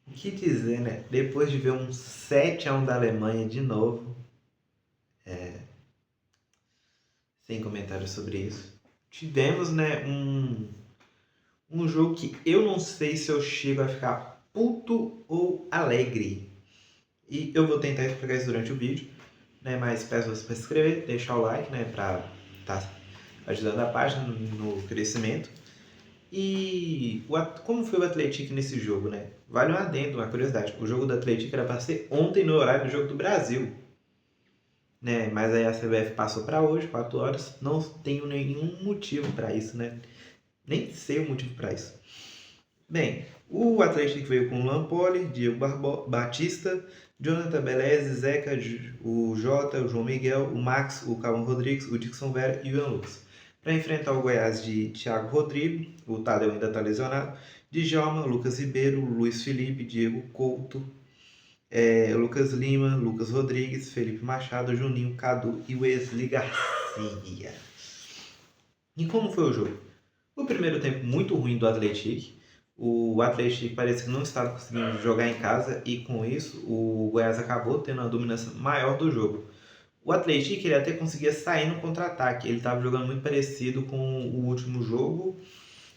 O que dizer, né? Depois de ver um 7-1 da Alemanha de novo, sem comentários sobre isso, tivemos, né, um jogo que eu não sei se eu chego a ficar puto ou alegre. E eu vou tentar explicar isso durante o vídeo, né? Mas peço você para se inscrever, deixar o like, né? Para estar ajudando a página no crescimento. E como foi o Atlético nesse jogo, né? Vale um adendo, uma curiosidade. O jogo do Atlético era para ser ontem no horário do jogo do Brasil, né? Mas aí a CBF passou para hoje, 4 horas. Não tenho nenhum motivo para isso, né? Nem sei o motivo para isso. Bem, o Atlético veio com Lampoli, Diego Batista, Jonathan Beleze, Zeca, o Jota, o João Miguel, o Max, o Calvin Rodrigues, o Dixon Vera e o Ian Lucas. Para enfrentar o Goiás de Thiago Rodrigo, o Tadeu ainda está lesionado, Djalma, Lucas Ribeiro, Luiz Felipe, Diego Couto, Lucas Lima, Lucas Rodrigues, Felipe Machado, Juninho, Cadu e Wesley Garcia. E como foi o jogo? O primeiro tempo muito ruim do Atlético. O Atlético parece que não estava conseguindo jogar em casa e com isso o Goiás acabou tendo a dominância maior do jogo. O Atlético ele até conseguia sair no contra-ataque, ele estava jogando muito parecido com o último jogo.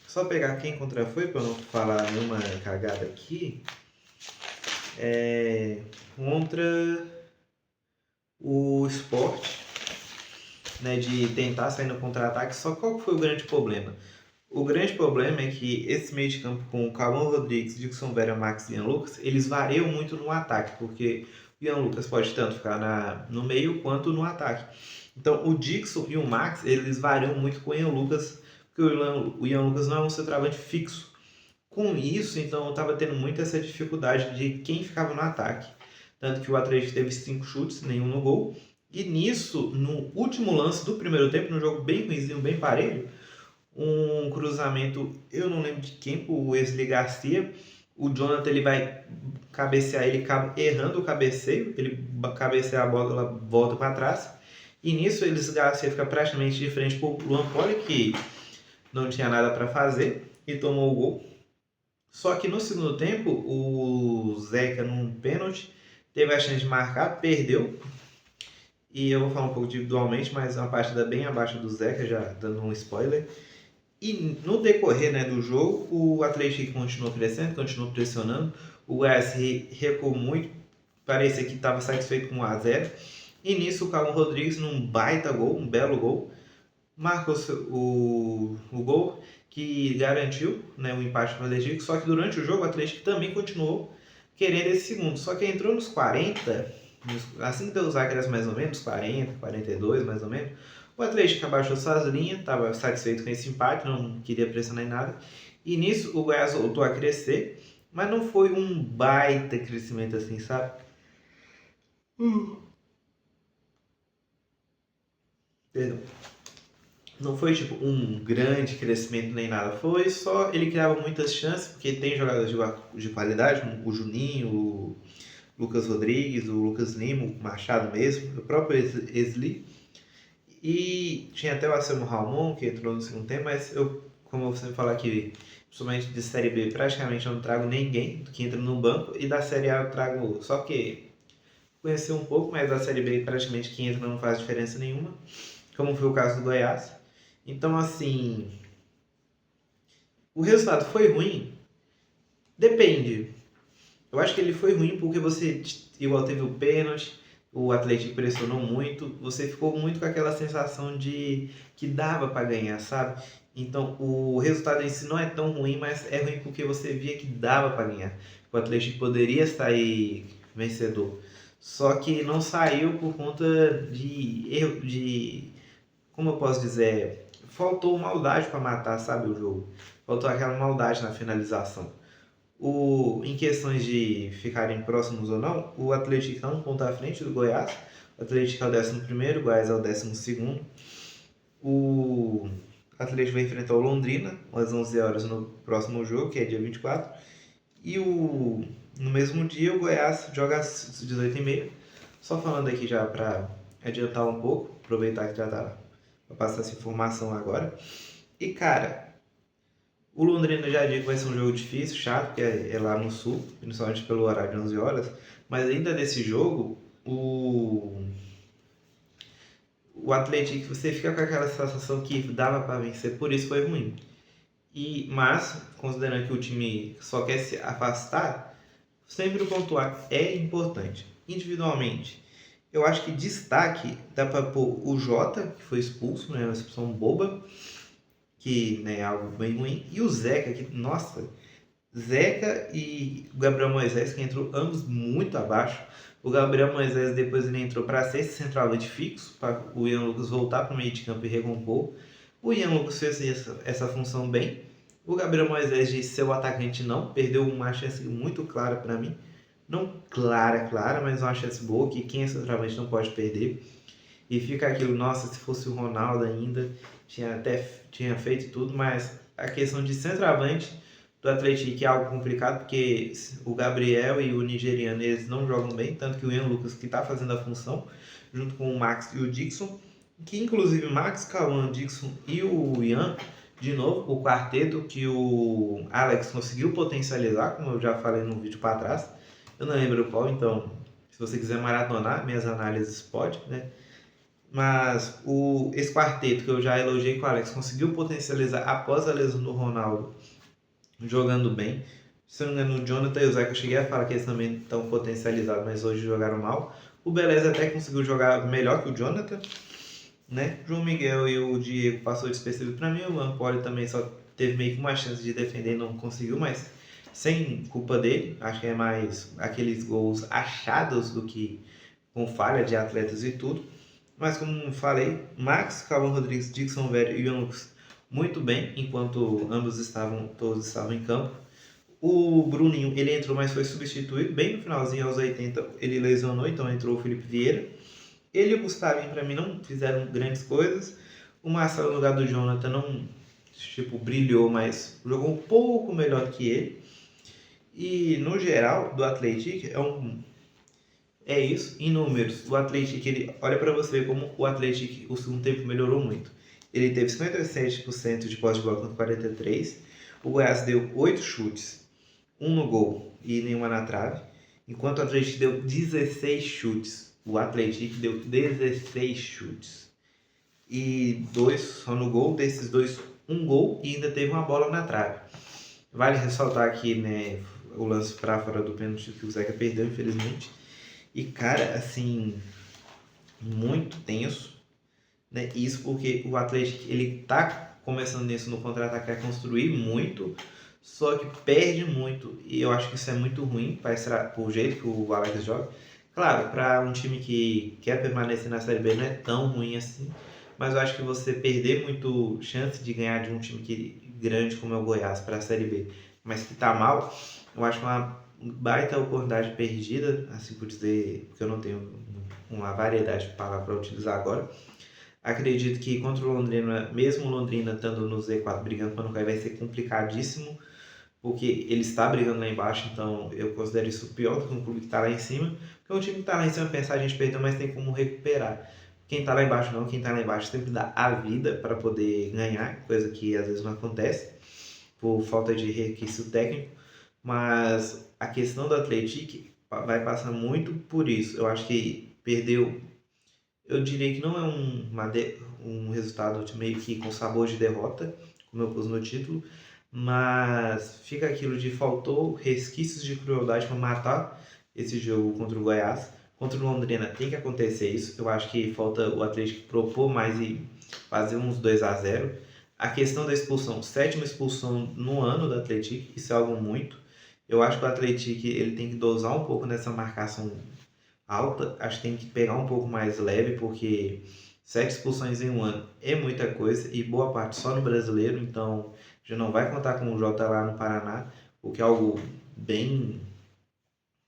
Só pegar quem contra foi para não falar nenhuma cagada aqui. Contra o Sport, né, de tentar sair no contra-ataque. Só qual foi o grande problema? O grande problema é que esse meio de campo com o Calvin Rodrigues, Dixon Vera, Max e Ian Lucas, eles variam muito no ataque, porque o Ian Lucas pode tanto ficar no meio quanto no ataque. Então o Dixon e o Max, eles variam muito com o Ian Lucas, porque o Ian Lucas não é um centroavante fixo. Com isso, então eu estava tendo muito essa dificuldade de quem ficava no ataque. Tanto que o Atlético teve 5 chutes, nenhum no gol. E nisso, no último lance do primeiro tempo, num jogo bem ruimzinho, bem parelho, um cruzamento, eu não lembro de quem, o Wesley Garcia. O Jonathan ele vai cabecear, ele acaba errando o cabeceio, ele cabeceia a bola, ela volta para trás. E nisso eles Garcia fica praticamente de frente para o Luan Poli, que não tinha nada para fazer, e tomou o gol. Só que no segundo tempo, o Zeca, num pênalti, teve a chance de marcar, perdeu. E eu vou falar um pouco individualmente, mas é uma partida bem abaixo do Zeca, já dando um spoiler. E no decorrer, né, do jogo, o Atlético continuou crescendo, continuou pressionando. O Goiás recuou muito, parecia que estava satisfeito com 1-0. E nisso o Calvin Rodrigues, num baita gol, um belo gol, marcou o gol que garantiu, né, o empate para o Atlético. Só que durante o jogo o Atlético também continuou querendo esse segundo. Só que entrou nos 40, assim que deu os acréscimos mais ou menos, 40, 42 mais ou menos, o Atlético abaixou suas linhas, estava satisfeito com esse empate, não queria pressionar em nada. E nisso o Goiás voltou a crescer, mas não foi um baita crescimento assim, sabe? Perdão. Não foi tipo um grande crescimento nem nada, foi só ele criava muitas chances, porque tem jogadores de qualidade, como o Juninho, o Lucas Rodrigues, o Lucas Lima, o Machado mesmo, o próprio Esli. E tinha até o Anselmo Ramon, que entrou no segundo tempo, mas eu, como eu sempre falo aqui, principalmente de Série B, praticamente eu não trago ninguém que entra no banco, e da Série A eu trago só que conhecer um pouco, mas da Série B praticamente quem entra não faz diferença nenhuma, como foi o caso do Goiás. Então, assim, o resultado foi ruim? Depende. Eu acho que ele foi ruim porque você, igual teve o pênalti, o Atlético pressionou muito, você ficou muito com aquela sensação de que dava para ganhar, sabe? Então o resultado em si não é tão ruim, mas é ruim porque você via que dava para ganhar. O Atlético poderia sair vencedor. Só que não saiu por conta de erro, como eu posso dizer, faltou maldade para matar, sabe, o jogo. Faltou aquela maldade na finalização. Em questões de ficarem próximos ou não, o Atlético está um ponto à frente do Goiás. O Atlético é o 11º, o Goiás é o 12º. O Atlético vai enfrentar o Londrina às 11 horas no próximo jogo, que é dia 24. E no mesmo dia o Goiás joga às 18h30. Só falando aqui já para adiantar um pouco, aproveitar que já tá para passar essa informação agora. E cara, O Londrina já digo que vai ser um jogo difícil, chato, porque é lá no sul, principalmente pelo horário de 11 horas. Mas ainda desse jogo, o Atlético, você fica com aquela sensação que dava para vencer, por isso foi ruim. Mas, considerando que o time só quer se afastar, sempre pontuar é importante. Individualmente, eu acho que destaque dá para pôr o Jota, que foi expulso, né, uma expulsão boba, que né, é algo bem ruim, e o Zeca, que, nossa, Zeca e o Gabriel Moisés, que entrou ambos muito abaixo. O Gabriel Moisés depois ele entrou para ser esse centroavante fixo, para o Ian Lucas voltar para o meio de campo e recompor. O Ian Lucas fez essa função bem. O Gabriel Moisés de ser o atacante não, perdeu uma chance muito clara para mim. Não clara, mas uma chance boa que quem é centroavante não pode perder. E fica aquilo, nossa, se fosse o Ronaldo ainda, tinha feito tudo, mas a questão de centroavante do Atlético é algo complicado, porque o Gabriel e o nigeriano, eles não jogam bem, tanto que o Ian Lucas, que está fazendo a função, junto com o Max e o Dixon, que inclusive Max, Cauã, Dixon e o Ian, de novo, o quarteto que o Alex conseguiu potencializar, como eu já falei no vídeo para trás, eu não lembro qual, então, se você quiser maratonar minhas análises, pode, né? Mas esse quarteto que eu já elogiei com o Alex conseguiu potencializar após a lesão do Ronaldo, jogando bem. Se não me engano, o Jonathan e o Zeca eu cheguei a falar que eles também estão potencializados, mas hoje jogaram mal. O Beleza até conseguiu jogar melhor que o Jonathan, né? João Miguel e o Diego passou despercebido para mim. O Lampoli também só teve meio que uma chance de defender e não conseguiu, mas sem culpa dele. Acho que é mais aqueles gols achados do que com falha de atletas e tudo. Mas como falei, Max, Calvin Rodrigues, Dixon Velho e Ian Lucas muito bem, enquanto todos estavam em campo. O Bruninho, ele entrou, mas foi substituído bem no finalzinho, aos 80, ele lesionou, então entrou o Felipe Vieira. Ele e o Gustavinho, para mim, não fizeram grandes coisas. O Marcelo, no lugar do Jonathan, não brilhou, mas jogou um pouco melhor que ele. E, no geral, do Atlético, é isso. Em números, o Atlético, ele olha para você ver como o Atlético, o segundo tempo, melhorou muito. Ele teve 57% de posse de bola contra 43%. O Goiás deu 8 chutes, 1 no gol e nenhuma na trave. Enquanto o Atlético deu 16 chutes. O Atlético deu 16 chutes. E 2 só no gol. Desses 2, 1 gol e ainda teve uma bola na trave. Vale ressaltar aqui, né, o lance para fora do pênalti que o Zeca perdeu, infelizmente. E, cara, assim, muito tenso, né? Isso porque o Atlético, ele tá começando nisso no contra-ataque a construir muito, só que perde muito. E eu acho que isso é muito ruim para o jeito que o Alex joga. Claro, para um time que quer permanecer na Série B não é tão ruim assim, mas eu acho que você perder muito chance de ganhar de um time grande como é o Goiás para a Série B, mas que tá mal, eu acho uma baita oportunidade perdida, assim por dizer, porque eu não tenho uma variedade de palavras para utilizar agora. Acredito que contra o Londrina, mesmo o Londrina estando no Z4 brigando para não cair, vai ser complicadíssimo, porque ele está brigando lá embaixo, então eu considero isso pior do que um clube que está lá em cima, porque um time que está lá em cima pensar a gente perdeu, mas tem como recuperar. Quem está lá embaixo não, quem está lá embaixo sempre dá a vida para poder ganhar, coisa que às vezes não acontece, por falta de requisito técnico, mas a questão do Atlético vai passar muito por isso. Eu acho que perdeu, eu diria que não é um resultado meio que com sabor de derrota, como eu pus no título, mas fica aquilo de faltou resquícios de crueldade para matar esse jogo contra o Goiás. Contra o Londrina tem que acontecer isso. Eu acho que falta o Atlético propor mais e fazer uns 2-0. A questão da expulsão, 7ª expulsão no ano do Atlético, isso é algo muito. Eu acho que o Atlético ele tem que dosar um pouco nessa marcação alta, acho que tem que pegar um pouco mais leve, porque 7 expulsões em um ano é muita coisa e boa parte só no brasileiro, então já não vai contar com o Jota lá no Paraná, o que é algo bem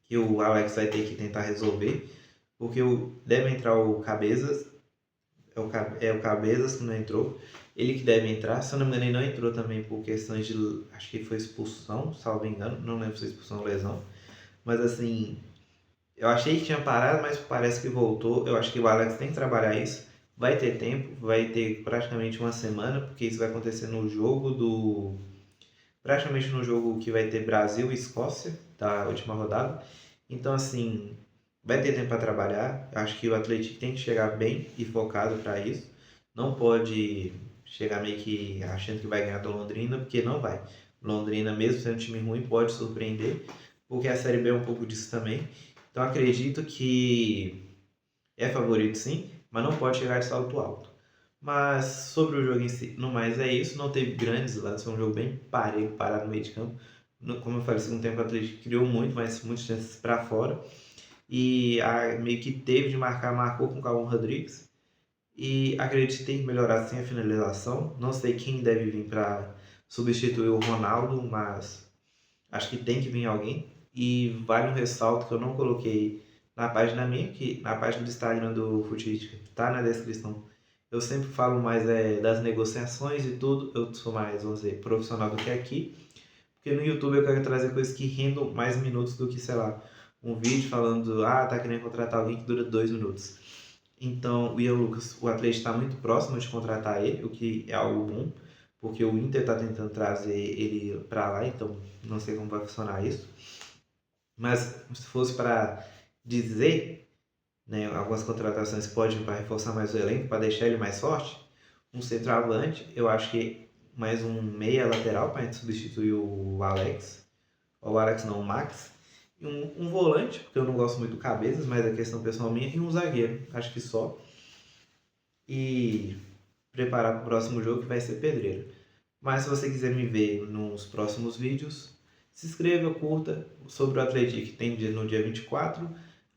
que o Alex vai ter que tentar resolver, porque deve entrar o Cabezas, é o Cabezas que não entrou, ele que deve entrar, se eu não me engano ele não entrou também por questões de, acho que foi expulsão, salvo engano, não lembro se foi expulsão ou lesão, mas assim, eu achei que tinha parado, mas parece que voltou. Eu acho que o Alex tem que trabalhar isso. Vai ter tempo, vai ter praticamente uma semana, porque isso vai acontecer no jogo praticamente no jogo que vai ter Brasil e Escócia, da última rodada. Então, assim, vai ter tempo para trabalhar. Acho que o Atlético tem que chegar bem e focado para isso. Não pode chegar meio que achando que vai ganhar do Londrina, porque não vai. Londrina, mesmo sendo um time ruim, pode surpreender, porque a Série B é um pouco disso também. Então, acredito que é favorito sim, mas não pode chegar de salto alto. Mas sobre o jogo em si, no mais é isso. Não teve grandes lances, foi um jogo bem parelho, parado no meio de campo. Como eu falei, no segundo tempo o Atlético criou muito, mas muitas chances para fora. E meio que teve de marcar, marcou com o Calvin Rodrigues. E acredito que tem que melhorar sim a finalização. Não sei quem deve vir para substituir o Ronaldo, mas acho que tem que vir alguém. E vale um ressalto que eu não coloquei na página minha, que na página do Instagram do Futística, tá na descrição. Eu sempre falo mais das negociações e tudo. Eu sou mais, vamos dizer, profissional do que aqui. Porque no YouTube eu quero trazer coisas que rendam mais minutos do que, sei lá, um vídeo falando, tá querendo contratar alguém que dura 2 minutos. Então, o Ian Lucas, o Atlético está muito próximo de contratar ele, o que é algo bom, porque o Inter está tentando trazer ele para lá, então não sei como vai funcionar isso. Mas se fosse para dizer, né, algumas contratações podem para reforçar mais o elenco, para deixar ele mais forte, um centroavante, eu acho que mais um meia lateral para substituir o Alex, ou o Alex não, o Max, e um volante, porque eu não gosto muito do Cabeças, mas é questão pessoal minha, e um zagueiro, acho que só. E preparar para o próximo jogo que vai ser pedreiro. Mas se você quiser me ver nos próximos vídeos, se inscreva, curta sobre o Atlético que tem no dia 24.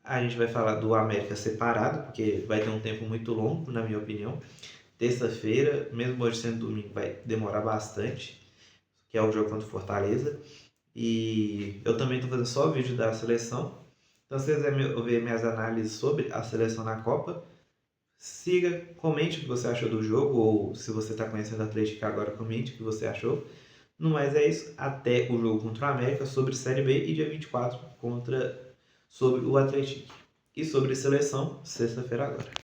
A gente vai falar do América separado, porque vai ter um tempo muito longo, na minha opinião. Terça-feira, mesmo hoje sendo domingo, vai demorar bastante, que é o jogo contra o Fortaleza. E eu também estou fazendo só vídeo da seleção. Então, se você quiser ver minhas análises sobre a seleção na Copa, siga, comente o que você achou do jogo, ou se você está conhecendo a Atlético agora, comente o que você achou. No mais é isso, até o jogo contra o América sobre Série B e dia 24 sobre o Atlético. E sobre seleção, sexta-feira agora.